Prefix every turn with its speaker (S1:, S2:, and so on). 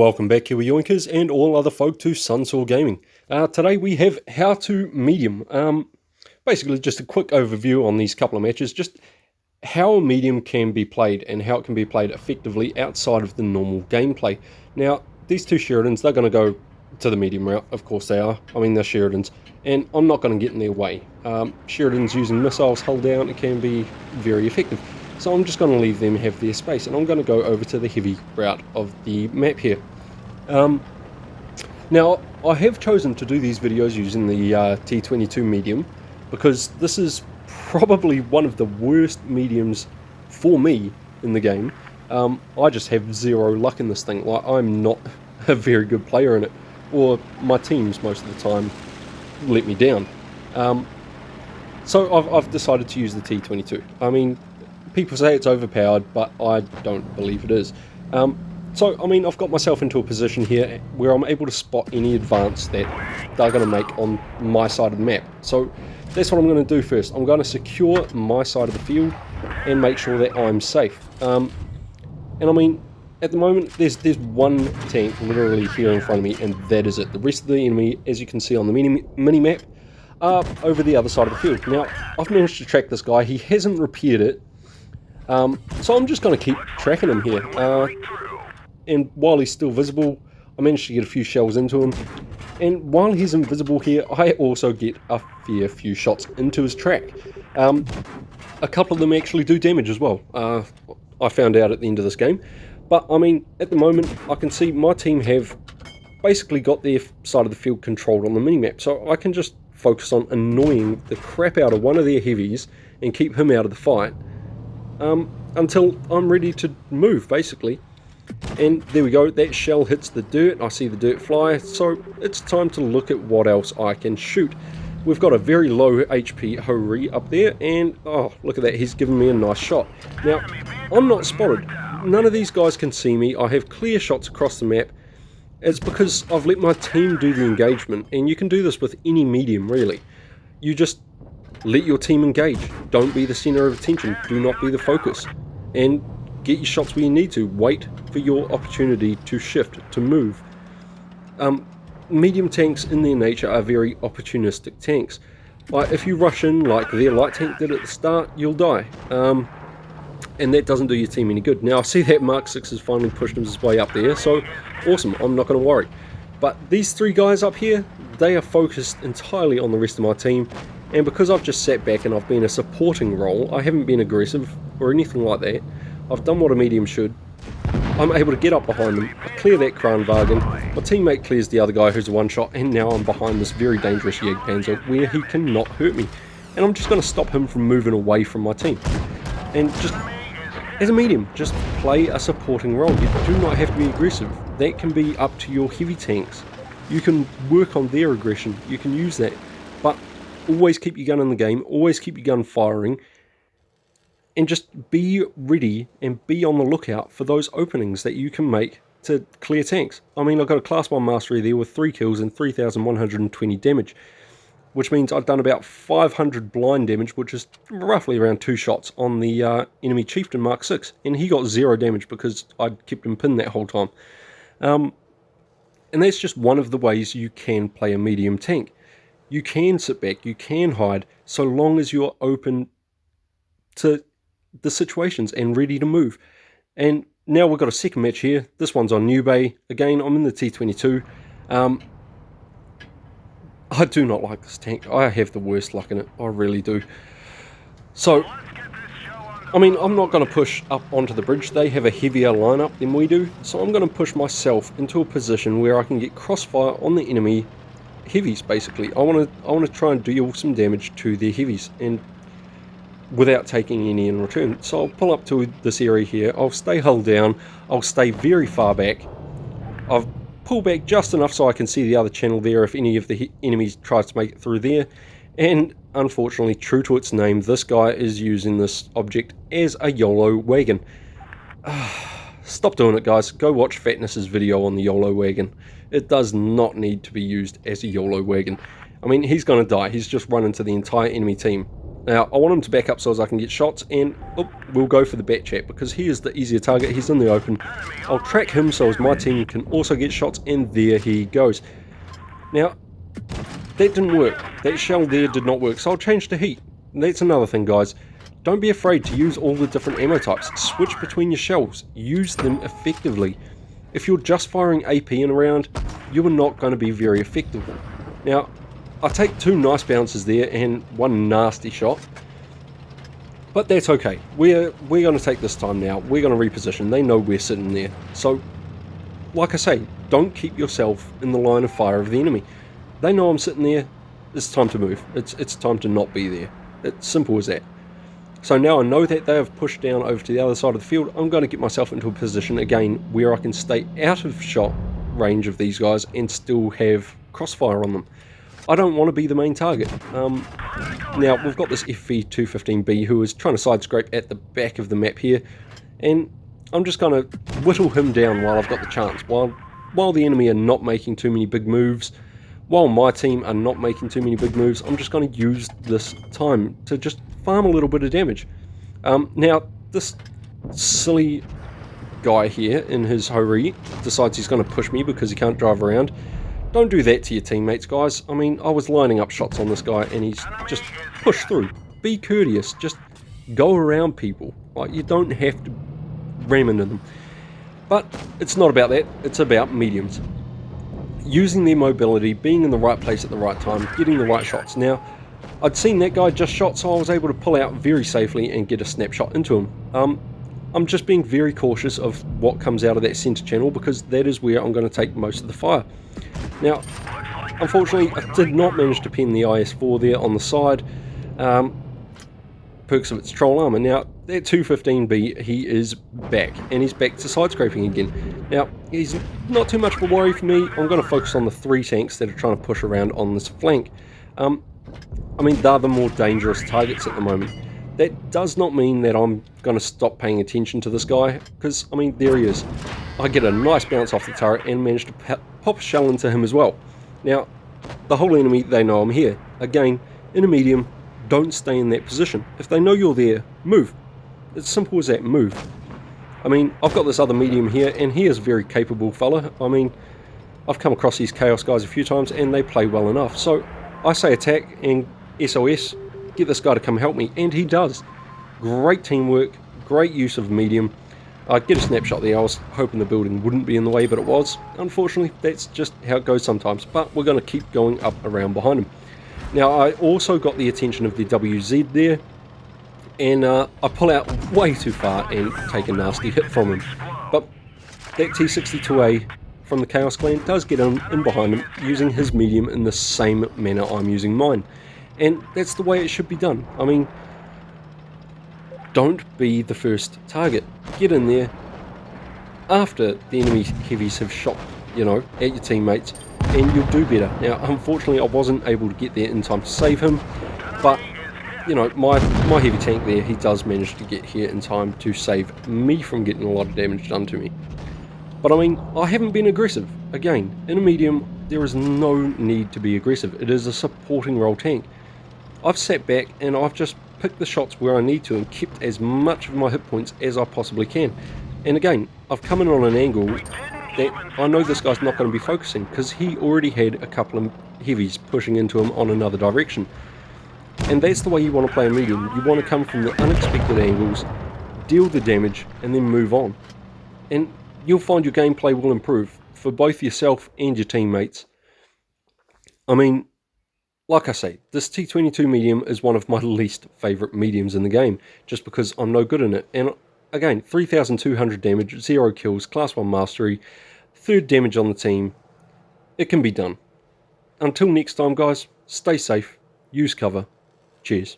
S1: Welcome back, Kiwi Yoinkers and all other folk to Sunsaw Gaming. Today we have How to Medium. Basically just a quick overview on these couple of matches, just how a medium can be played and how it can be played effectively outside of the normal gameplay. Now, these two Sheridans, they're going to go to the medium route, of course they are. I mean, they're Sheridans, and I'm not going to get in their way. Sheridans using missiles hull down, it can be very effective. So I'm just going to leave them have their space, and I'm going to go over to the heavy route of the map here. Now, I have chosen to do these videos using the T22 medium, because this is probably one of the worst mediums for me in the game. I just have zero luck in this thing. Like, I'm not a very good player in it, or my teams most of the time let me down. So I've decided to use the T22. I mean, people say it's overpowered, but I don't believe it is. So, I mean, I've got myself into a position here where I'm able to spot any advance that they're going to make on my side of the map. So, that's what I'm going to do first. I'm going to secure my side of the field and make sure that I'm safe. And I mean, at the moment, there's one tank literally here in front of me, and that is it. The rest of the enemy, as you can see on the mini-map, are over the other side of the field. Now, I've managed to track this guy. He hasn't repaired it. So I'm just going to keep tracking him here, and while he's still visible, I managed to get a few shells into him, and while he's invisible here, I also get a fair few shots into his track. A couple of them actually do damage as well, I found out at the end of this game, but I mean, at the moment, I can see my team have basically got their side of the field controlled on the minimap, so I can just focus on annoying the crap out of one of their heavies and keep him out of the fight. Until I'm ready to move, basically. And there we go, that shell hits the dirt, I see the dirt fly, so it's time to look at what else I can shoot. We've got a very low HP Hori up there, and oh, look at that, he's given me a nice shot. Now, I'm not spotted, none of these guys can see me, I have clear shots across the map. It's because I've let my team do the engagement, and you can do this with any medium, really. You just let your team engage. Don't be the center of attention. Do not be the focus. And get your shots where you need to. Wait for your opportunity to shift, to move. Medium tanks in their nature are very opportunistic tanks. Like, if you rush in like their light tank did at the start, you'll die. And that doesn't do your team any good. Now, I see that Mark 6 has finally pushed his way up there, so awesome. I'm not going to worry. But these three guys up here, they are focused entirely on the rest of my team. And because I've just sat back and I've been a supporting role, I haven't been aggressive or anything like that. I've done what a medium should. I'm able to get up behind them, I clear that Kranwagen, my teammate clears the other guy who's a one-shot, and now I'm behind this very dangerous Jägerpanzer where he cannot hurt me. And I'm just going to stop him from moving away from my team. And just, as a medium, just play a supporting role. You do not have to be aggressive. That can be up to your heavy tanks. You can work on their aggression, you can use that. But always keep your gun in the game, always keep your gun firing, and just be ready and be on the lookout for those openings that you can make to clear tanks. I mean, I've got a class 1 mastery there with 3 kills and 3,120 damage, which means I've done about 500 blind damage, which is roughly around 2 shots on the enemy chieftain Mark 6, and he got 0 damage because I'd kept him pinned that whole time. And that's just one of the ways you can play a medium tank. You can sit back, you can hide, so long as you're open to the situations and ready to move. And now we've got a second match here. This one's on New Bay. Again, I'm in the T22. I do not like this tank. I have the worst luck in it. I really do. So, I mean, I'm not going to push up onto the bridge. They have a heavier lineup than we do. So I'm going to push myself into a position where I can get crossfire on the enemy heavies, basically. I want to try and deal some damage to their heavies, and without taking any in return. So I'll pull up to this area here. I'll stay hull down. I'll stay very far back. I've pulled back just enough so I can see the other channel there if any of the enemies tries to make it through there. And unfortunately, true to its name, this guy is using this object as a Yolo wagon. Stop doing it, guys. Go watch Fatness's video on the Yolo wagon. It does not need to be used as a Yolo wagon. I mean, he's going to die. He's just run into the entire enemy team. Now, I want him to back up so as I can get shots, and we'll go for the bat chat because he is the easier target. He's in the open. I'll track him so as my team can also get shots, and there he goes. Now, that didn't work. That shell there did not work, so I'll change to heat. And that's another thing, guys. Don't be afraid to use all the different ammo types. Switch between your shells. Use them effectively. If you're just firing AP in a round, you are not going to be very effective. Now, I take 2 nice bounces there and 1 nasty shot, but that's okay. We're going to take this time now. We're going to reposition. They know we're sitting there. So, like I say, don't keep yourself in the line of fire of the enemy. They know I'm sitting there. It's time to move. It's time to not be there. It's simple as that. So now I know that they have pushed down over to the other side of the field. I'm going to get myself into a position again where I can stay out of shot range of these guys and still have crossfire on them. I don't want to be the main target. Now, we've got this FV215B who is trying to side scrape at the back of the map here, and I'm just going to whittle him down while I've got the chance. While the enemy are not making too many big moves, while my team are not making too many big moves, I'm just going to use this time to just farm a little bit of damage. Now, this silly guy here in his hurry decides he's going to push me because he can't drive around. Don't do that to your teammates, guys. I mean, I was lining up shots on this guy and he's just pushed through. Be courteous. Just go around people. Like, you don't have to ram into them. But it's not about that. It's about mediums. Using their mobility, being in the right place at the right time, getting the right shots. Now, I'd seen that guy just shot, so I was able to pull out very safely and get a snapshot into him. I'm just being very cautious of what comes out of that center channel because that is where I'm going to take most of the fire. Now, unfortunately, I did not manage to pin the IS-4 there on the side. Perks of its troll armor. Now, that 215B, he is back, and he's back to side scraping again. Now, he's not too much of a worry for me. I'm going to focus on the 3 tanks that are trying to push around on this flank. I mean, they're the more dangerous targets at the moment. That does not mean that I'm going to stop paying attention to this guy, because, I mean, there he is. I get a nice bounce off the turret and manage to pop a shell into him as well. Now, the whole enemy, they know I'm here. Again, in a medium, don't stay in that position. If they know you're there, move. It's simple as that, move. I mean, I've got this other medium here, and he is a very capable fella. I mean, I've come across these Chaos guys a few times, and they play well enough. So, I say attack and SOS, get this guy to come help me, and he does. Great teamwork, great use of medium. I get a snapshot there. I was hoping the building wouldn't be in the way, but it was. Unfortunately, that's just how it goes sometimes, but we're going to keep going up around behind him. Now, I also got the attention of the WZ there, and I pull out way too far and take a nasty hit from him. But that T62A from the Chaos Clan does get in behind him, using his medium in the same manner I'm using mine. And that's the way it should be done. I mean, don't be the first target. Get in there after the enemy heavies have shot, you know, at your teammates, and you'll do better. Now, unfortunately, I wasn't able to get there in time to save him, but, you know, my heavy tank there, he does manage to get here in time to save me from getting a lot of damage done to me. But I mean, I haven't been aggressive. Again, in a medium, there is no need to be aggressive. It is a supporting role tank. I've sat back and I've just picked the shots where I need to and kept as much of my hit points as I possibly can. And again, I've come in on an angle that I know this guy's not going to be focusing because he already had a couple of heavies pushing into him on another direction. And that's the way you want to play a medium. You want to come from the unexpected angles, deal the damage, and then move on. And you'll find your gameplay will improve for both yourself and your teammates. I mean, like I say, this T22 medium is one of my least favourite mediums in the game, just because I'm no good in it. And again, 3,200 damage, 0 kills, class 1 mastery, 3rd damage on the team. It can be done. Until next time, guys, stay safe, use cover. Cheers.